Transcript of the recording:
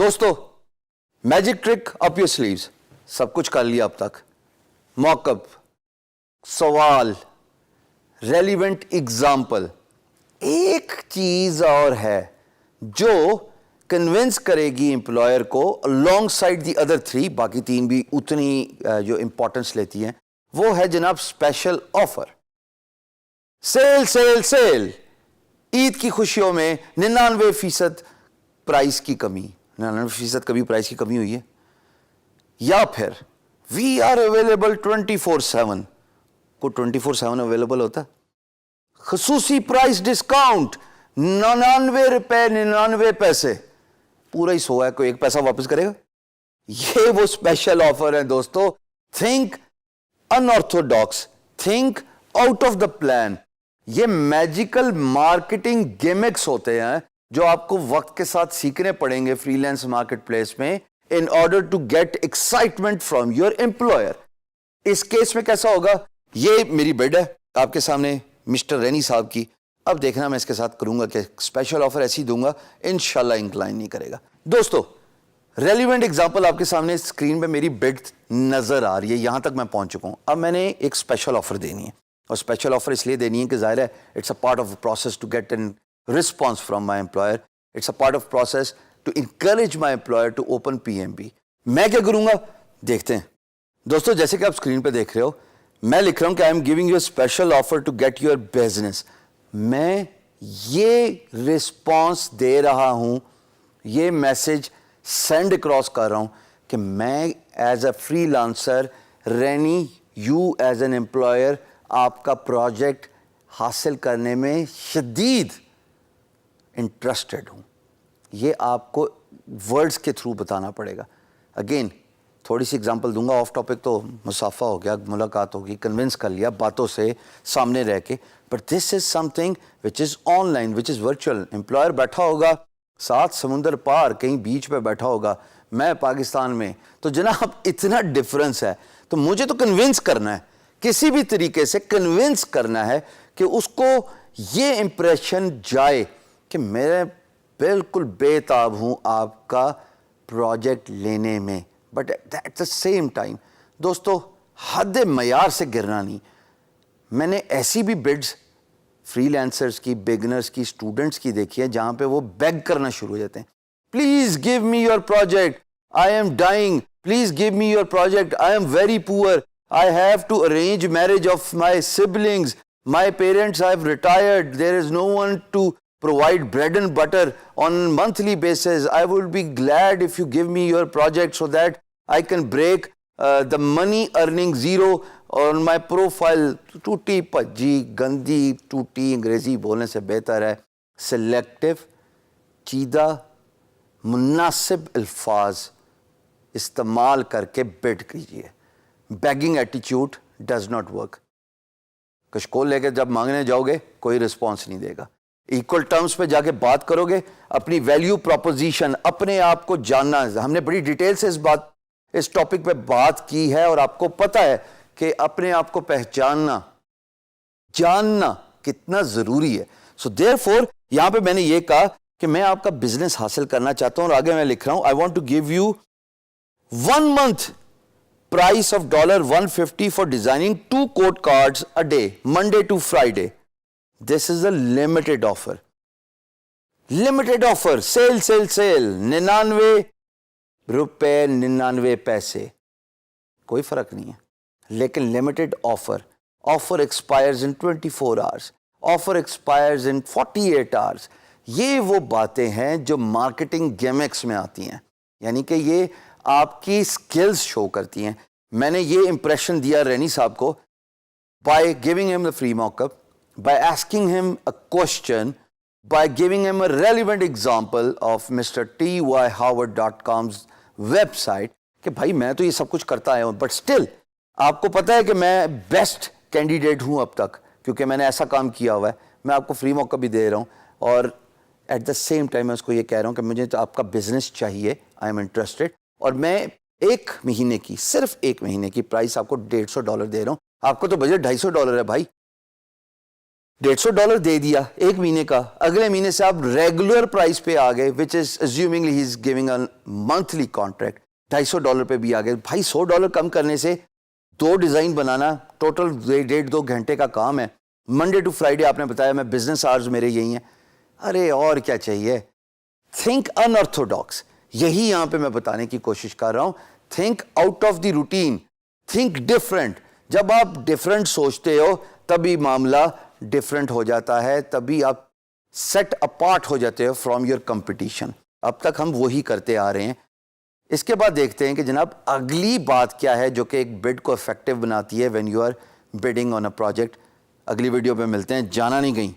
دوستو magic trick up your sleeves, سب کچھ کر لیا اب تک. موک اپ، سوال، ریلیونٹ ایگزامپل. ایک چیز اور ہے جو کنونس کرے گی امپلائر کو along side the other three, باقی تین بھی اتنی جو امپورٹنس لیتی ہیں، وہ ہے جناب special offer. Sale sale sale. Eid کی خوشیوں میں 99% پرائز کی کمی. 99% کبھی پرائز کی کمی ہوئی ہے؟ یا پھر وی آر اویلیبل 24/7. کو 24/7 اویلیبل ہوتا ہے؟ خصوصی پرائز ڈسکاؤنٹ 99 روپے 99 پیسے. پورا ہی 100 ہے، کوئی ایک پیسہ واپس کرے گا؟ یہ وہ اسپیشل آفر ہے دوستو. Think unorthodox, think out of the plan. یہ میجیکل مارکیٹنگ گیمکس ہوتے ہیں جو آپ کو وقت کے ساتھ سیکھنے پڑیں گے فری لینس مارکیٹ پلیس میں in order to get excitement from your employer. اس کیس میں کیسا ہوگا؟ یہ میری بڈ ہے آپ کے سامنے مسٹر رینی صاحب کی. اب دیکھنا میں اس کے ساتھ کروں گا کہ اسپیشل آفر ایسی دوں گا انشاءاللہ انکلائن نہیں کرے گا. دوستو ریلیونٹ ایگزامپل آپ کے سامنے اسکرین پہ میری بڈ نظر آ رہی ہے. یہاں تک میں پہنچ چکا ہوں. اب میں نے ایک اسپیشل آفر دینی ہے، اور اسپیشل آفر اس لیے دینی ہے کہ ظاہر ہے it's a part of process to get an response from my employer. It's a part of process to encourage my employer to open PMB. میں کیا کروں گا دیکھتے ہیں. دوستو جیسے کہ آپ اسکرین پہ دیکھ رہے ہو، میں لکھ رہا ہوں کہ I am giving you a special offer to get your business. میں یہ رسپانس دے رہا ہوں، یہ میسج سینڈ اکراس کر رہا ہوں کہ میں ایز اے فری لانسر رینی، یو ایز این امپلائر، آپ کا پروجیکٹ حاصل کرنے میں شدید انٹرسٹڈ ہوں. یہ آپ کو ورڈز کے تھرو بتانا پڑے گا. اگین تھوڑی سی اگزامپل دوں گا، آف ٹاپک تو مسافہ ہو گیا، ملاقات ہوگی، کنونس کر لیا باتوں سے سامنے رہ کے. But this is some thing which is on line, which is virtual. Employer بیٹھا ہوگا ساتھ سمندر پار کہیں بیچ پہ بیٹھا ہوگا، میں پاکستان میں. تو جناب اتنا ڈفرنس ہے. تو مجھے تو کنونس کرنا ہے، کسی بھی طریقے سے کنونس کرنا ہے کہ اس کو یہ امپریشن جائے کہ میں بالکل بے تاب ہوں آپ کا پروجیکٹ لینے میں. But at the same time دوستو حد معیار سے گرنا نہیں. میں نے ایسی بھی بڈز فری لینسرز کی، بگنرز کی، اسٹوڈنٹس کی دیکھی ہے جہاں پہ وہ بیگ کرنا شروع ہو جاتے ہیں. Please give me your project, I am dying, please give me your project, I am very poor, I have to arrange marriage of my siblings. My parents have retired. There is no one to provide bread and butter on monthly basis. I would be glad if you give me your project so that I can break the money earning zero on my profile. ٹوٹی پجی گندی ٹوٹی انگریزی بولنے سے بہتر ہے selective, چیدہ، مناسب الفاظ استعمال کر کے بڈ کیجیے. بیگنگ ایٹیچیوڈ ڈز ناٹ ورک. کشکول لے کے جب مانگنے جاؤ گے کوئی رسپانس نہیں دے گا. ایکول ٹرمز پہ جا کے بات کرو گے، اپنی ویلیو پروپوزیشن، اپنے آپ کو جاننا. ہم نے بڑی ڈیٹیل سے اس ٹاپک پہ بات کی ہے، اور آپ کو پتہ ہے کہ اپنے آپ کو پہچاننا، جاننا کتنا ضروری ہے. سو دیر فور یہاں پہ میں نے یہ کہا کہ میں آپ کا بزنس حاصل کرنا چاہتا ہوں، اور آگے میں لکھ رہا ہوں I want to give you 1 month price of $150 for designing 2 quote cards a day, Monday to Friday. This is a limited offer. Limited offer. Sale, sale, sale. 99 روپے 99 پیسے. کوئی فرق نہیں ہے. لیکن limited offer. Offer expires in 24 hours. Offer expires in 48 hours. یہ وہ باتیں ہیں جو مارکیٹنگ گیمکس میں آتی ہیں. یعنی کہ یہ آپ کی سکلز شو کرتی ہیں. میں نے یہ امپریشن دیا رینی صاحب کو by giving him the free mockup, by asking him a question, by giving him a relevant example of mister tyhoward.com website کہ بھائی میں تو یہ سب کچھ کرتا آیا ہوں، بٹ اسٹل آپ کو پتہ ہے کہ میں بیسٹ کینڈیڈیٹ ہوں اب تک، کیونکہ میں نے ایسا کام کیا ہوا ہے. میں آپ کو فری موقع بھی دے رہا ہوں، اور ایٹ دا سیم ٹائم میں اس کو یہ کہہ رہا ہوں کہ مجھے تو آپ کا بزنس چاہیے، آئی ایم انٹرسٹڈ. اور میں ایک مہینے کی، صرف ایک مہینے کی پرائس آپ کو $150 دے رہا ہوں. آپ کو تو بجٹ $250 ہے بھائی. $150 دے دیا ایک مہینے کا, اگلے مہینے سے آپ ریگولر پرائز پہ آ گئے, which is assumingly he is giving a monthly contract, $250 پہ بھی آ گئے. بھائی $100 کم کرنے سے 2 ڈیزائن بنانا ٹوٹل 1.5-2 گھنٹے کا کام ہے. منڈے ٹو فرائیڈے آپ نے بتایا میں بزنس آورز میرے یہی ہیں, ارے اور کیا چاہیے. تھنک ان آرتھوڈاکس, یہی یہاں پہ میں بتانے کی کوشش کر رہا ہوں. Think out of the routine, think different. جب آپ ڈفرینٹ سوچتے ہو تبھی معاملہ ڈفرینٹ ہو جاتا ہے, تبھی آپ سیٹ اپارٹ ہو جاتے ہو فرام یور کمپٹیشن. اب تک ہم وہی کرتے آ رہے ہیں. اس کے بعد دیکھتے ہیں کہ جناب اگلی بات کیا ہے جو کہ ایک بڈ کو افیکٹو بناتی ہے when you are bidding on a project. اگلی ویڈیو پہ ملتے ہیں, جانا نہیں کہیں.